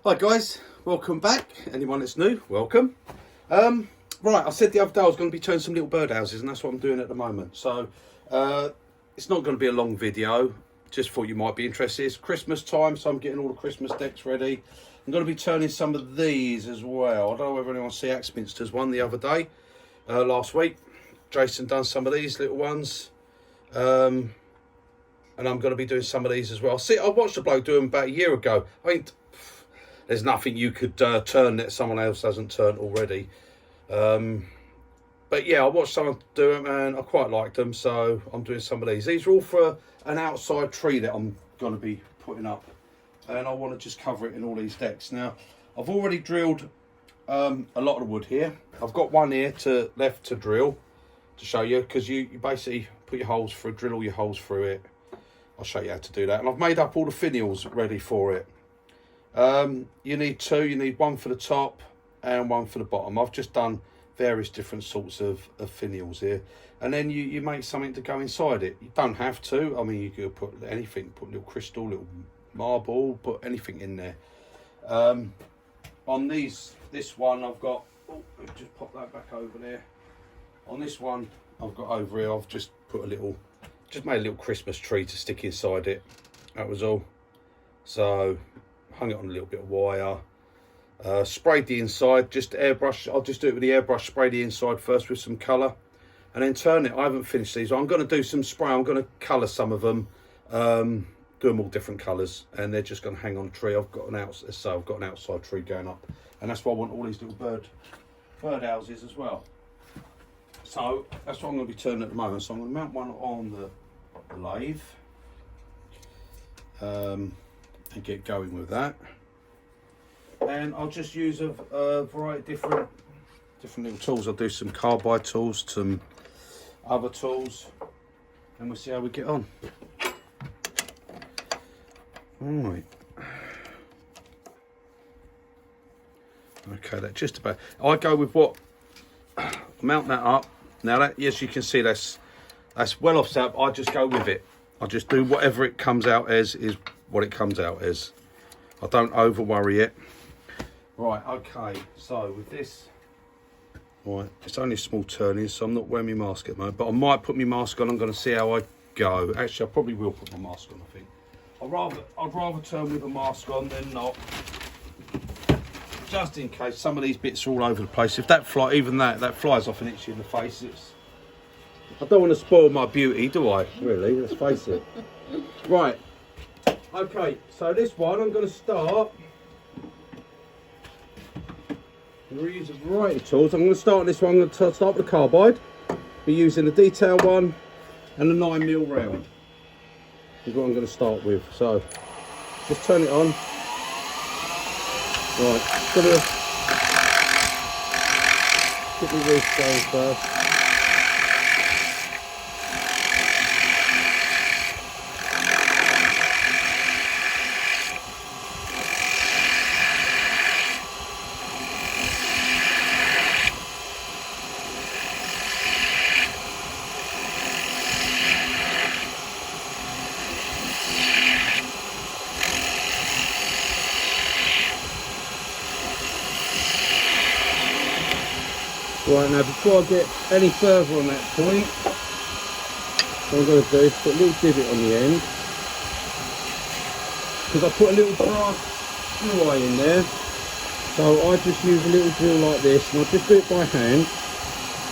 Hi guys, welcome back. Anyone that's new, welcome. Right, I said the other day I was going to be turning some little birdhouses, and that's what I'm doing at the moment. So it's not going to be a long video, just thought you might be interested. It's Christmas time, so I'm getting all the Christmas decks ready. I'm going to be turning some of these as well. I don't know whether anyone see Axminster's one the other day, last week. Jason done some of these little ones. And I'm going to be doing some of these as well. See, I watched a bloke do them about a year ago. I mean, there's nothing you could turn that someone else hasn't turned already. But yeah, I watched someone do them and I quite liked them, so I'm doing some of these. These are all for an outside tree that I'm going to be putting up, and I want to just cover it in all these decks. Now, I've already drilled a lot of wood here. I've got one here left to drill to show you, because you basically put your holes through, drill all your holes through it. I'll show you how to do that. And I've made up all the finials ready for it. You need two. You need one for the top and one for the bottom. I've just done various different sorts of finials here. And then you make something to go inside it. You don't have to. I mean, you could put anything. Put a little crystal, little marble, put anything in there. On this one I've got... Oh, let me just pop that back over there. On this one I've got over here, I've just put a little... Just made a little Christmas tree to stick inside it. That was all. So, hung it on a little bit of wire. Sprayed the inside, just airbrush. I'll just do it with the airbrush. Spray the inside first with some colour. And then turn it. I haven't finished these. I'm going to do some spray. I'm going to colour some of them. Do them all different colours. And they're just going to hang on a tree. I've got an outside tree going up. And that's why I want all these little bird houses as well. So that's what I'm going to be turning at the moment. So I'm going to mount one on the lathe and get going with that. And I'll just use a variety of different little tools. I'll do some carbide tools, some other tools, and we'll see how we get on. All right. Okay, that's just about. I go with what. Mount that up. Now that, yes, you can see that's well offset. I just go with it. I just do whatever it comes out as is what it comes out as. I don't over worry it. Right, okay, so with this, right, it's only a small turning, so I'm not wearing my mask at the moment, but I might put my mask on. I'm going to see how I go. Actually, I probably will put my mask on, I think. I'd rather turn with a mask on than not. Just in case some of these bits are all over the place. If that flies off and hits you in the face, I don't want to spoil my beauty, do I? Really, let's face it. Right. Okay, so this one I'm going to start. We're using a variety of tools. I'm going to start on this one. I'm going to start with the carbide. Be using the detail one and the 9mm round. Is what I'm going to start with. So just turn it on. Right, gonna get the roof going first. Right, now before I get any further on that point, what I'm going to do is put a little divot on the end, because I put a little brass screw eye in there, so I just use a little drill like this, and I just do it by hand.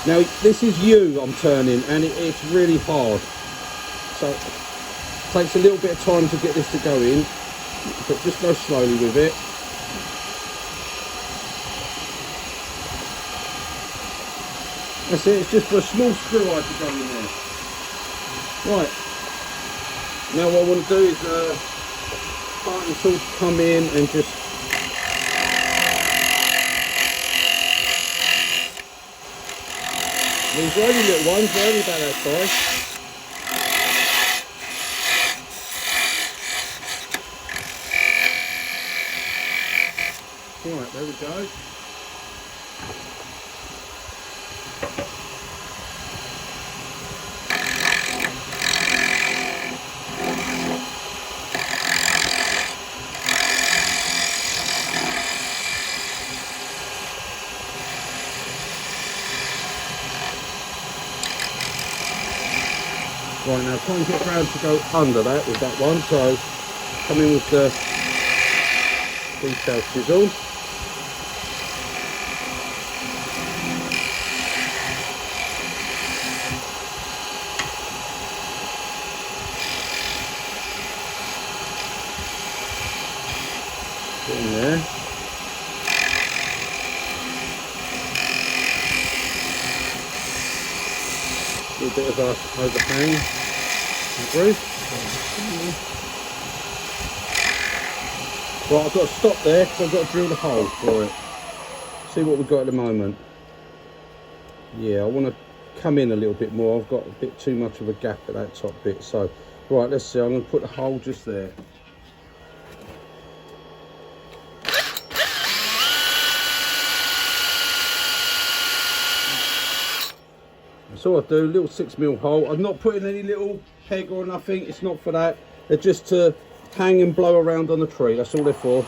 Now this is I'm turning, and it's really hard, so it takes a little bit of time to get this to go in, but just go slowly with it. That's it, it's just for a small screw eye to go in there. Right, now what I want to do is start the tool to come in and just these are only little ones, they're only about that size. Right, there we go. Right, now try and get round to go under that with that one, so come in with the detail chisel. Get in there. A little bit of a overhang on the roof. Right, I've got to stop there because I've got to drill the hole for it. See what we've got at the moment. Yeah, I want to come in a little bit more. I've got a bit too much of a gap at that top bit. So, right, let's see. I'm going to put the hole just there. So I do a little 6mm hole. I'm not putting any little peg or nothing. It's not for that. They're just to hang and blow around on the tree. That's all they're for.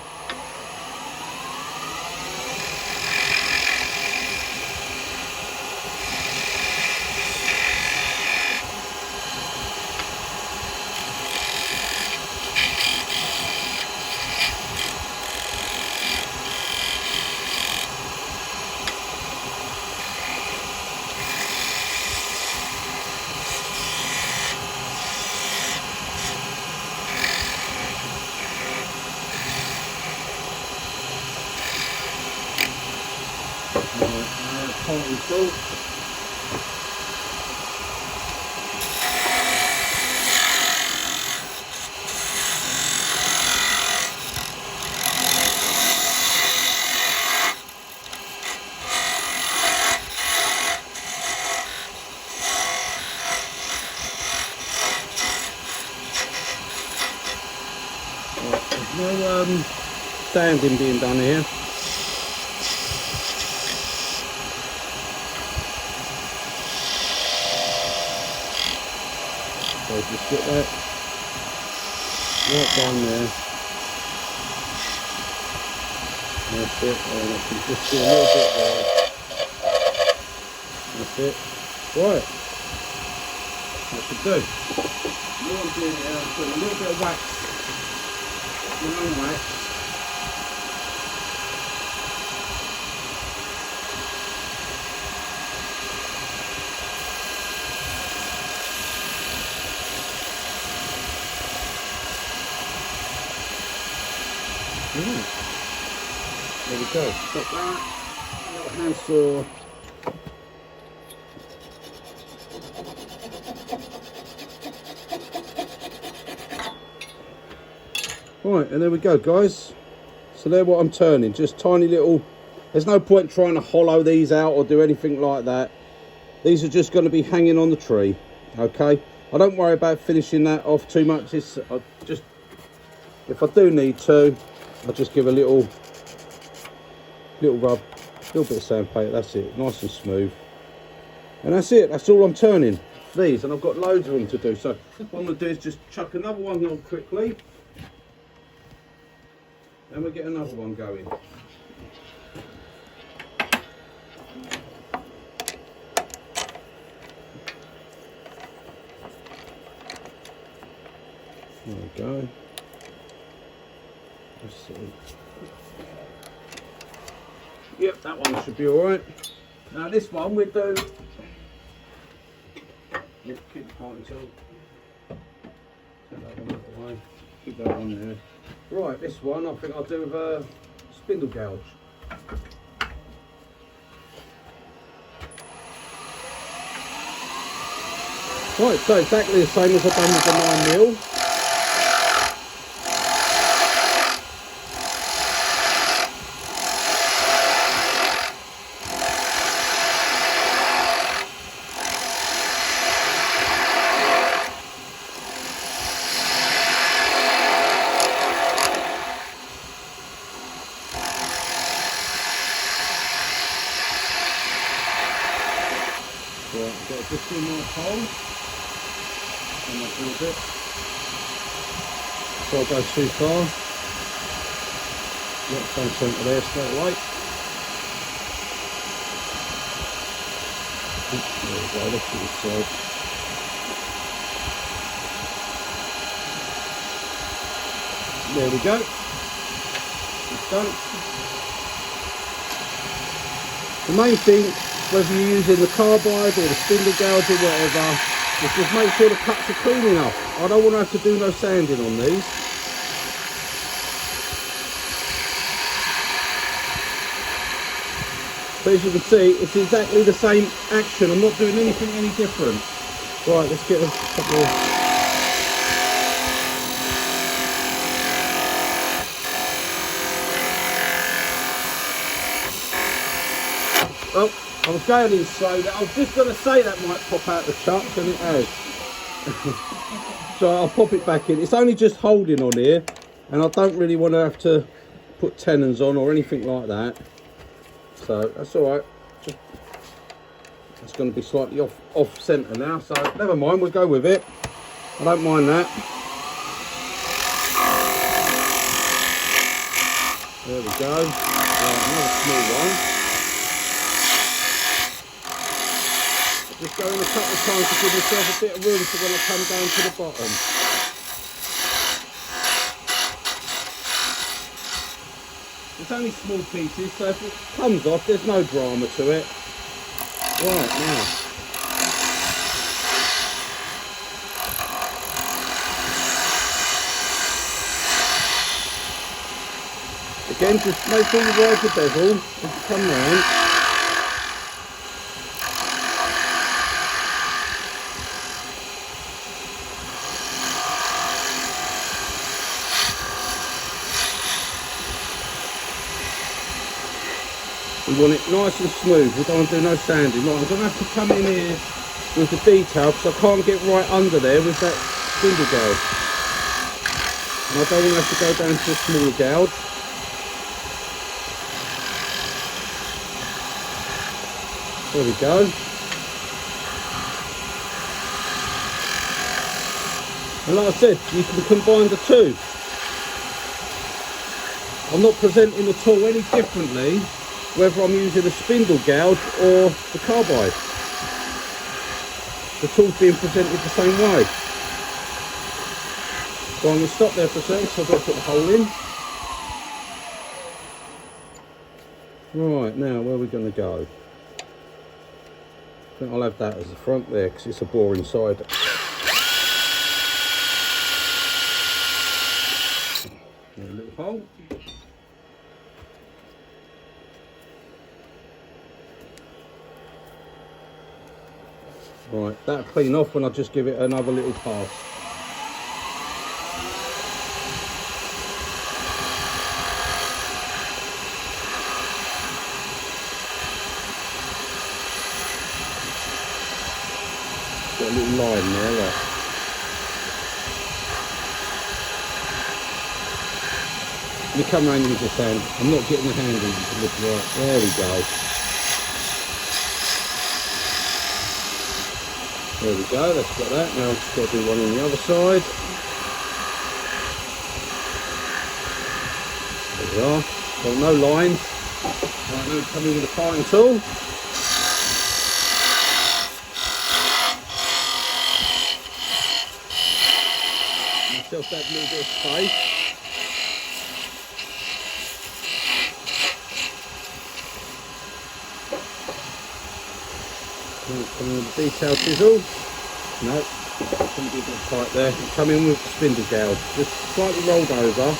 Cool. There's no sanding being done here. So just get that right down there. That's it, and I can just do a little bit there. That's it. Right. That should do. What I'm doing here, I'm putting a little bit of wax, my own wax. There we go. Stop that. Little hand saw. Right, and there we go, guys. So they're what I'm turning. Just tiny little. There's no point trying to hollow these out or do anything like that. These are just going to be hanging on the tree. Okay. I don't worry about finishing that off too much. It's just, if I do need to, I'll just give a little rub, a little bit of sandpaper. That's it, nice and smooth. And that's it. That's all I'm turning. These, and I've got loads of them to do. So what I'm going to do is just chuck another one on quickly, and we'll get another one going. There we go. Let's see. Yep, that one should be alright. Now this one we do. Yep, keep the parting tool. Take that one out of the way. Keep that one there. Right, this one I think I'll do with a spindle gouge. Right, so exactly the same as I've done with the 9mm. Right, got just one more hole. And I'll do a bit. Before I go too far. Yep, same centre there straight away. There we go, let's do this side. There we go. It's done. The main thing, whether you're using the carbide or the spindle gouge or whatever, is just make sure the cuts are clean enough. I don't want to have to do no sanding on these. But as you can see, it's exactly the same action. I'm not doing anything any different. Right, let's get a couple of... Oh, I was going in slow. I was just going to say that might pop out the chucks, and it has. So I'll pop it back in. It's only just holding on here, and I don't really want to have to put tenons on or anything like that. So that's all right. It's going to be slightly off centre now, so never mind. We'll go with it. I don't mind that. There we go. Right, another small one. Just go in a couple of times to give myself a bit of room for when I come down to the bottom. It's only small pieces, so if it comes off, there's no drama to it. Right, now. Again, just make sure you ride the bevel as you come round. We want it nice and smooth. We don't want to do no sanding. Right, I'm going to have to come in here with the detail because I can't get right under there with that spindle gouge. And I don't want to have to go down to a smaller gouge. There we go. And like I said, you can combine the two. I'm not presenting the tool any differently whether I'm using a spindle gouge or the carbide. The tool's being presented the same way. So I'm going to stop there for a second, so I've got to put the hole in. Right, now where are we going to go? I think I'll have that as the front there because it's a bore inside. A little hole. Right, that'll clean off when I just give it another little pass. Got a little line there, look. Let me come round with this hand. I'm not getting the handle to look right. There we go. There we go, that's got that. Now I've just got to do one on the other side. There we are. Got no lines. Right, now come in with the parting tool. Myself that little bit of space. Come in with the detail chisel. No, couldn't be a bit tight there. Come in with the spindle gouge. Just slightly rolled over.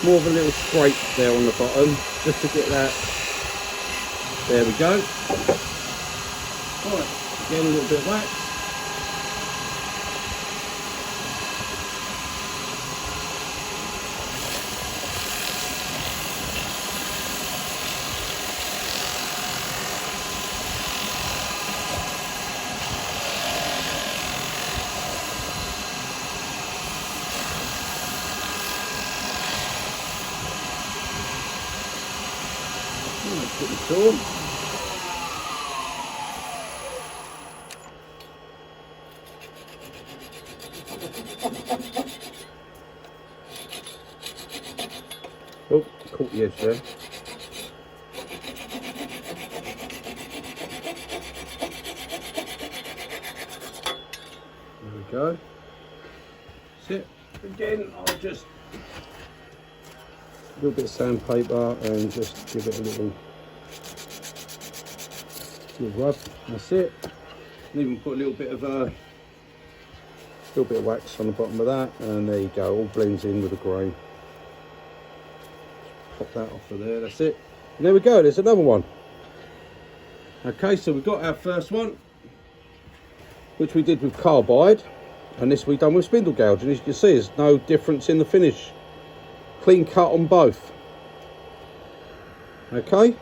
More of a little scrape there on the bottom, just to get that. There we go. Alright, again a little bit of wax. Put the tool. Oh, caught the edge there. There we go. That's it. again, I'll just a little bit of sandpaper and just give it a little rub. That's it. And even put a little bit of wax on the bottom of that, and there you go. All blends in with the grain. Pop that off of there. That's it. And there we go. There's another one. Okay, so we've got our first one, which we did with carbide, and this we've done with spindle gouge. And as you can see, there's no difference in the finish. Clean cut on both. Okay.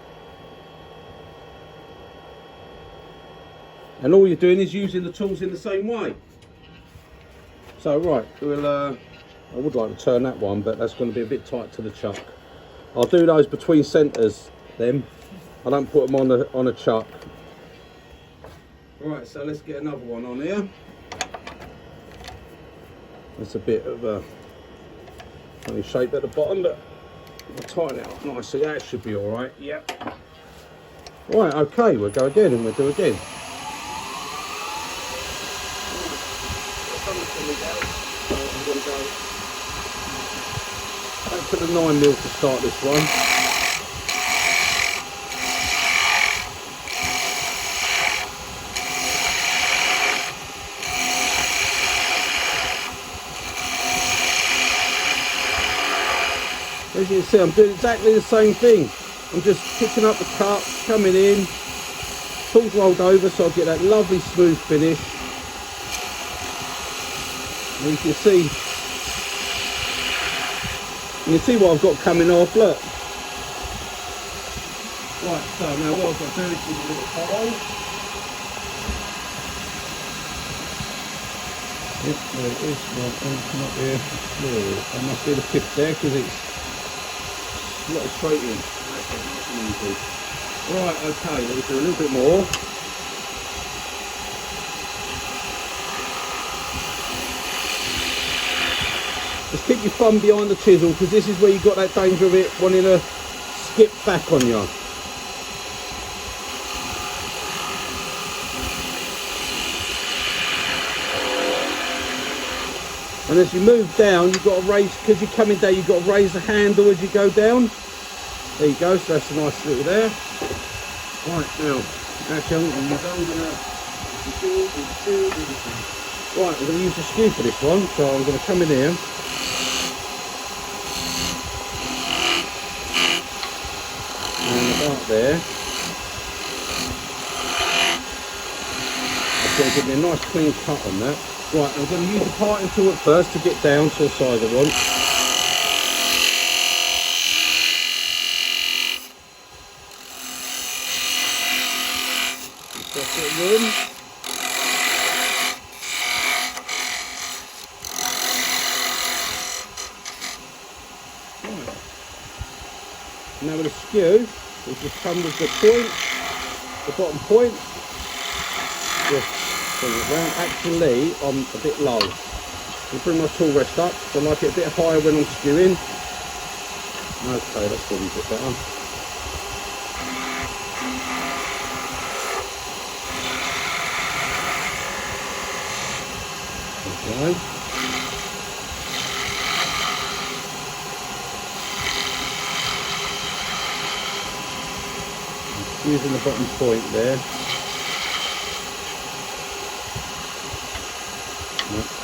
And all you're doing is using the tools in the same way. So right, we'll I would like to turn that one, but that's going to be a bit tight to the chuck. I'll do those between centres, them. I don't put them on a chuck. Right, so let's get another one on here. That's a bit of a funny shape at the bottom, but we'll tighten it up nicely. That should be all right. Yep. Right, okay, we'll go again and we'll do again. I'm going to go back to the 9mm to start this one. As you can see, I'm doing exactly the same thing. I'm just picking up the cut, coming in, tools rolled over so I get that lovely smooth finish. And you can see what I've got coming off, look. Right, so now what I've got to do is give it a little hole. Yep, there it is. Right, come up here. That must be the tip there because it's not straight in. Right, okay, let's do a little bit more. Just keep your thumb behind the chisel because this is where you've got that danger of it wanting to skip back on you. And as you move down, you've got to raise, because you're coming down, you've got to raise the handle as you go down. There you go, so that's a nice little there. Right, now, actually, I'm going to use a skew for this one, so I'm going to come in here. And about there. That's going to give me a nice clean cut on that. Right, I'm going to use the parting tool at first to get down to the size I want. Just a bit of room. Right. Now with a skew, we just come with the point, the bottom point. Just bring it round. Actually, I'm a bit low. I'll bring my tool rest up, so I like it a bit higher when I'm skewing. Okay, that's probably a bit better. Okay. Using the bottom point there.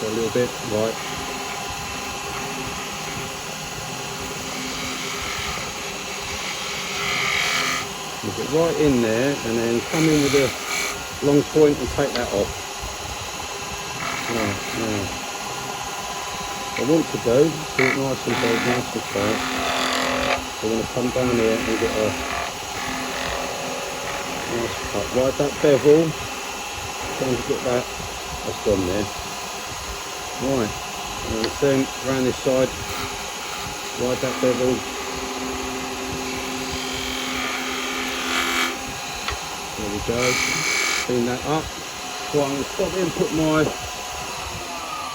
A little bit, right. Look it right in there and then come in with a long point and take that off. Right, now. What I want to do it nice and tight, nice and tight. I want to come down here and get a nice cut. Right, that bevel, trying to get that, that's gone there. Right, and then around this side, ride that bevel. There we go, clean that up. Right, I'm going to stop here and put my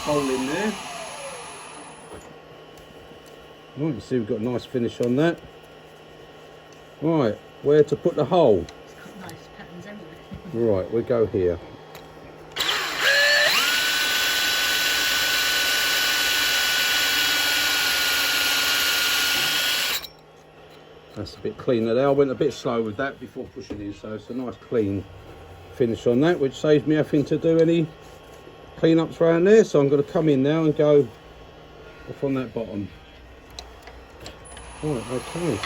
hole in there. Right, you see we've got a nice finish on that. Right, where to put the hole? It's got nice patterns everywhere. Right, we go here. That's a bit cleaner there. I went a bit slow with that before pushing in, so it's a nice clean finish on that, which saves me having to do any clean-ups around there. So I'm going to come in now and go off on that bottom. Right, okay.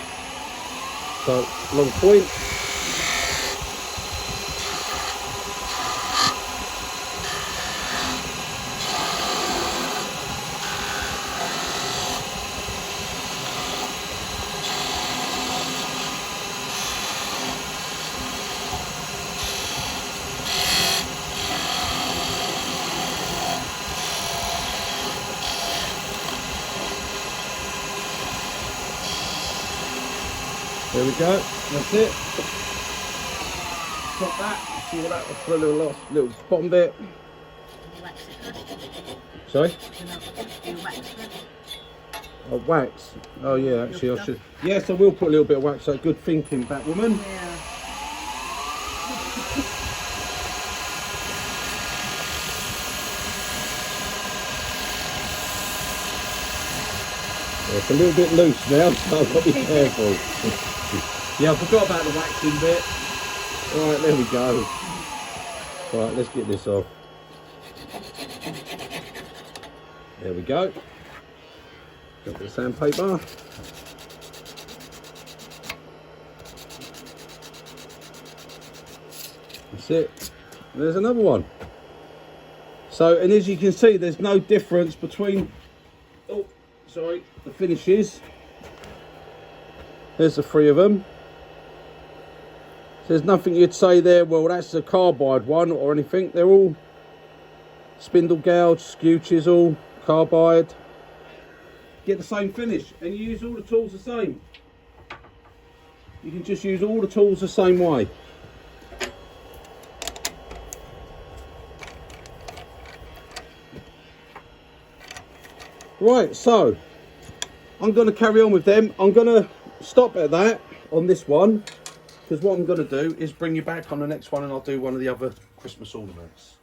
So, long point. There we go, that's it. Stop that, see what that was for a little bottom bit. Sorry? Oh, wax. Oh yeah, actually I should. Yes, I will put a little bit of wax, so good thinking, Batwoman. Yeah. It's a little bit loose now, so I've got to be careful. Yeah, I forgot about the waxing bit. Right, there we go. Right, let's get this off. There we go. Got the sandpaper. That's it. There's another one. So, and as you can see, there's no difference between, oh, sorry, the finishes. There's the three of them. There's nothing you'd say there, well, that's a carbide one or anything. They're all spindle gouge, skew chisel, carbide. Get the same finish, and you use all the tools the same. You can just use all the tools the same way. Right, so I'm going to carry on with them. I'm going to stop at that on this one, because what I'm going to do is bring you back on the next one, and I'll do one of the other Christmas ornaments.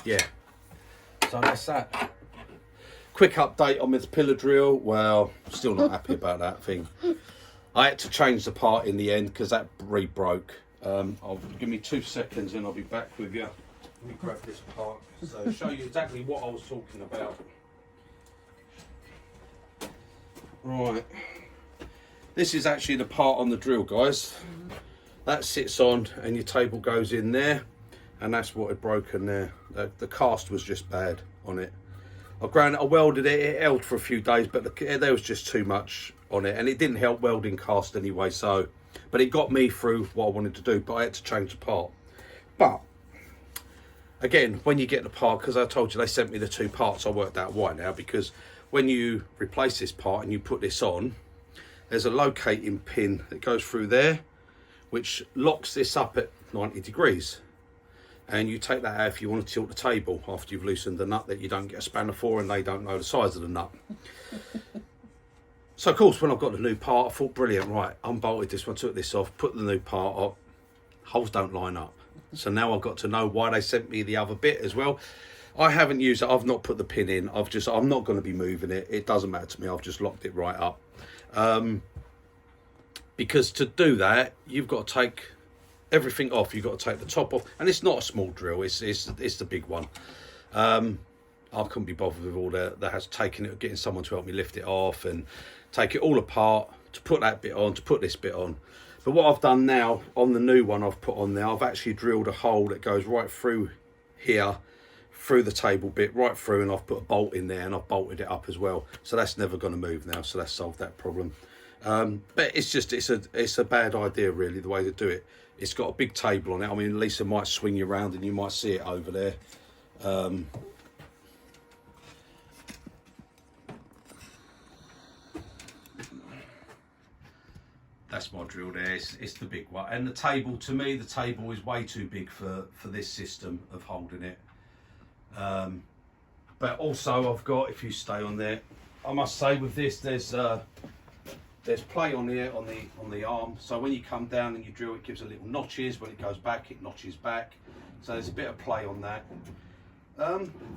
Yeah, so that's that. Quick update on this pillar drill. Well, still not happy about that thing. I had to change the part in the end because that re-broke. I'll give me 2 seconds and I'll be back with you. Let me grab this part so show you exactly what I was talking about. Right, this is actually the part on the drill, guys. That sits on and your table goes in there, and that's what had broken there. The cast was just bad on it. I welded it, it held for a few days, but there was just too much on it, and it didn't help welding cast anyway, so, but it got me through what I wanted to do, but I had to change the part. But again, when you get the part, because I told you they sent me the 2 parts, I worked out why now, because when you replace this part and you put this on, there's a locating pin that goes through there, which locks this up at 90 degrees. And you take that out if you want to tilt the table after you've loosened the nut that you don't get a spanner for, and they don't know the size of the nut. So of course, when I've got the new part, I thought, brilliant, right, unbolted this one, took this off, put the new part up, holes don't line up. So now I've got to know why they sent me the other bit as well. I haven't used it, I've not put the pin in, I'm not going to be moving it, it doesn't matter to me, I've just locked it right up. Because to do that, you've got to take everything off. You've got to take the top off, and it's not a small drill, it's the big one. I couldn't be bothered with all that has taken it, getting someone to help me lift it off and take it all apart, to put that bit on, to put this bit on. But what I've done now on the new one I've put on there, I've actually drilled a hole that goes right through here, through the table bit, right through, and I've put a bolt in there, and I've bolted it up as well, so that's never going to move now, so that's solved that problem. But it's just, it's a bad idea really, the way to do it. It's got a big table on it. I mean, Lisa might swing you around and you might see it over there. That's my drill there. It's the big one. And the table, to me, the table is way too big for this system of holding it. But also I've got, if you stay on there, I must say with this, there's play on here on the arm, so when you come down and you drill, it gives a little notches. When it goes back, it notches back, so there's a bit of play on that.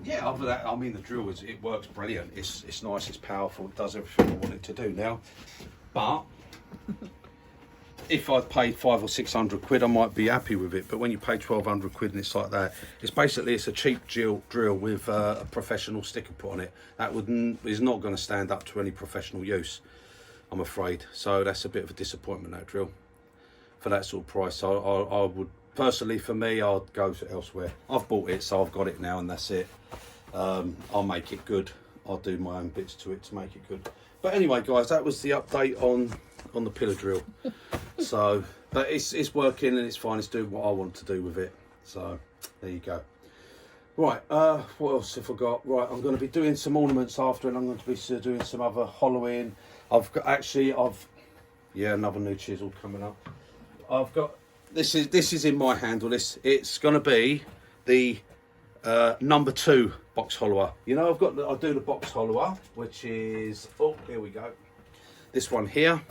Yeah, other than that, I mean, the drill it works brilliant. It's nice, it's powerful, it does everything I want it to do. Now But if I paid 500 or 600 quid, I might be happy with it. But when you pay 1,200 quid and it's like that, it's a cheap drill with a professional sticker put on it. That is not going to stand up to any professional use, I'm afraid. So that's a bit of a disappointment, that drill, for that sort of price. I would personally, for me, I'd go to elsewhere. I've bought it, so I've got it now, and that's it. I'll make it good. I'll do my own bits to it to make it good. But anyway, guys, that was the update on the pillar drill. So, but it's working and it's fine. It's doing what I want to do with it. So there you go. Right, what else have I got? Right, I'm going to be doing some ornaments after, and I'm going to be doing some other hollowing. Yeah, another new chisel coming up. I've got this is in my handle. It's going to be the number 2 box hollower. You know, I do the box hollower, which is, oh, here we go. This one here.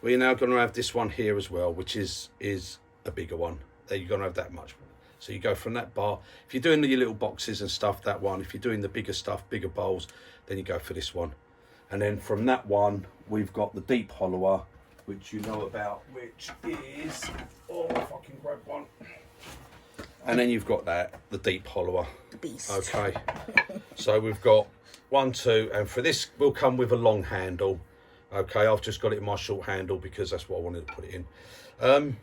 We're now going to have this one here as well, which is a bigger one. There, you're going to have that much. So you go from that bar. If you're doing the little boxes and stuff, that one. If you're doing the bigger stuff, bigger bowls, then you go for this one. And then from that one, we've got the deep hollower, which you know about, which is, oh, if I can grab one. And then you've got the deep hollower. The beast. Okay. So we've got 1, 2, and for this, we'll come with a long handle. Okay, I've just got it in my short handle because that's what I wanted to put it in.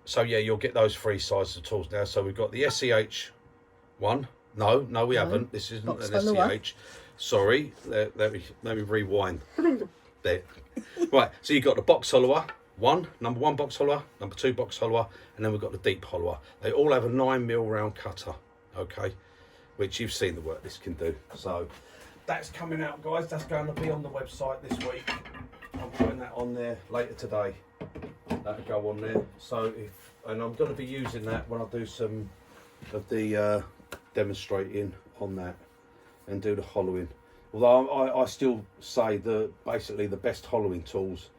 So yeah, you'll get those 3 sizes of tools now. So we've got the SEH one. No, we haven't. This isn't box an follower. SEH. Sorry, let me rewind. There. Right, so you've got the box hollower, number 1 box hollower, number 2 box hollower, and then we've got the deep hollower. They all have a 9mm round cutter, okay, which you've seen the work this can do. So that's coming out, guys. That's going to be on the website this week. I'm putting that on there later today. That'll go on there. So and I'm going to be using that when I do some of the demonstrating on that and do the hollowing. Although I still say basically the best hollowing tools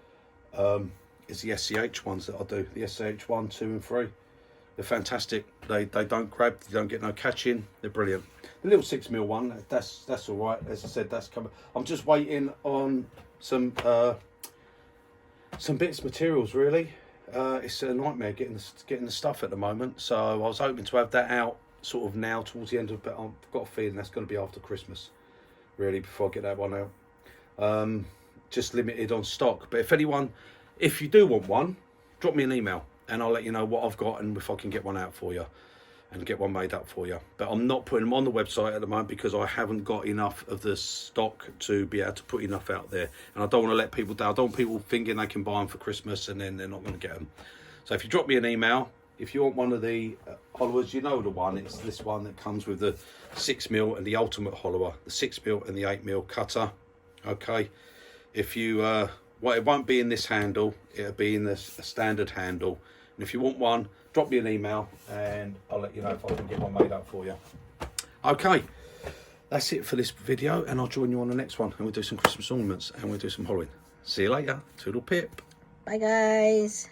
is the SEH ones that I do. The SEH 1, 2 and 3. They're fantastic. They don't grab, you don't get no catching. They're brilliant. The little 6mm one, that's all right. As I said, that's coming. I'm just waiting on some bits of materials, really. It's a nightmare getting the stuff at the moment. So I was hoping to have that out sort of now towards the end of, but I've got a feeling that's going to be after Christmas, really, before I get that one out. Just limited on stock. But if you do want one, drop me an email and I'll let you know what I've got and if I can get one out for you and get one made up for you. But I'm not putting them on the website at the moment because I haven't got enough of the stock to be able to put enough out there, and I don't want to let people down. I don't want people thinking they can buy them for Christmas and then they're not going to get them. So if you drop me an email, if you want one of the hollowers, you know the one, it's this one that comes with the 6mm and the ultimate hollower, the 6mm and the 8mm cutter. Okay, if you well, it won't be in this handle, it'll be in a standard handle. And if you want one, drop me an email and I'll let you know if I can get one made up for you. Okay, that's it for this video, and I'll join you on the next one and we'll do some Christmas ornaments and we'll do some hollowing. See you later. Toodle pip. Bye, guys.